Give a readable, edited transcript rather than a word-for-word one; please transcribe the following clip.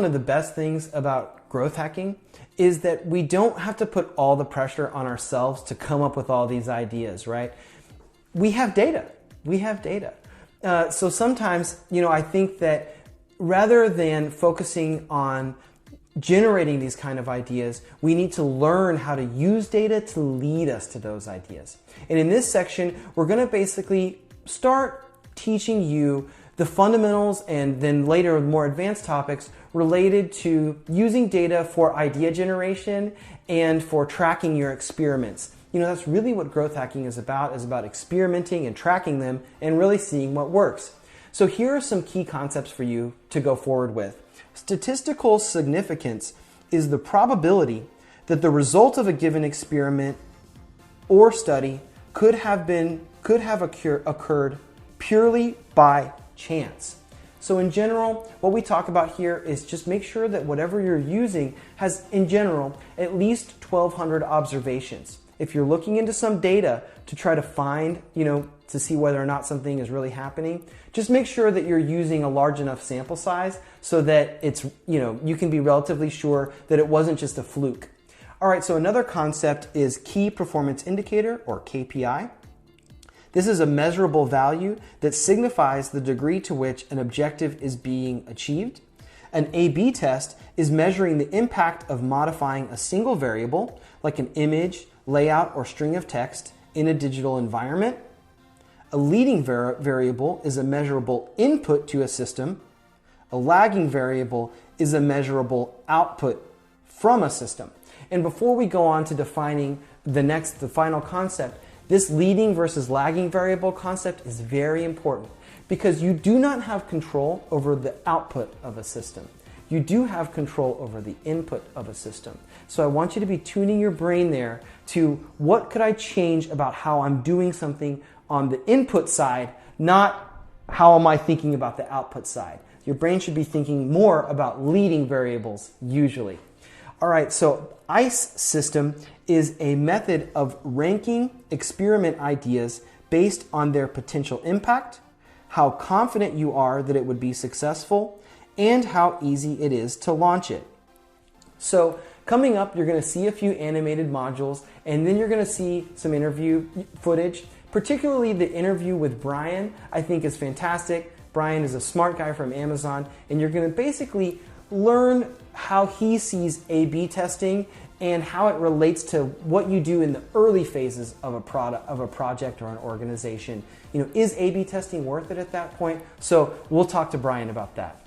one of the best things about growth hacking is that we don't have to put all the pressure on ourselves to come up with all these ideas, right? We have data. We have data. So sometimes, I think that rather than focusing on generating these kind of ideas, we need to learn how to use data to lead us to those ideas. And in this section, we're going to basically start teaching you the fundamentals and then later more advanced topics related to using data for idea generation and for tracking your experiments. That's really what growth hacking is about experimenting and tracking them and really seeing what works. So here are some key concepts for you to go forward with. Statistical significance is the probability that the result of a given experiment or study could have occurred purely by chance. So in general, what we talk about here is just make sure that whatever you're using has, in general, at least 1,200 observations. If you're looking into some data to try to find, to see whether or not something is really happening, just make sure that you're using a large enough sample size so that it's, you can be relatively sure that it wasn't just a fluke. All right, so another concept is key performance indicator, or KPI. This is a measurable value that signifies the degree to which an objective is being achieved. An A/B test is measuring the impact of modifying a single variable, like an image, layout, or string of text, in a digital environment. A leading variable is a measurable input to a system. A lagging variable is a measurable output from a system. And before we go on to defining the final concept, this leading versus lagging variable concept is very important because you do not have control over the output of a system. You do have control over the input of a system. So I want you to be tuning your brain there to what could I change about how I'm doing something on the input side, not how am I thinking about the output side. Your brain should be thinking more about leading variables usually. All right, so ICE system is a method of ranking experiment ideas based on their potential impact, how confident you are that it would be successful, and how easy it is to launch it. So coming up, you're going to see a few animated modules, and then you're going to see some interview footage. Particularly the interview with Brian, I think is fantastic. Brian is a smart guy from Amazon, and you're going to basically learn how he sees A/B testing and how it relates to what you do in the early phases of a project or an organization. Is A/B testing worth it at that point? So we'll talk to Brian about that.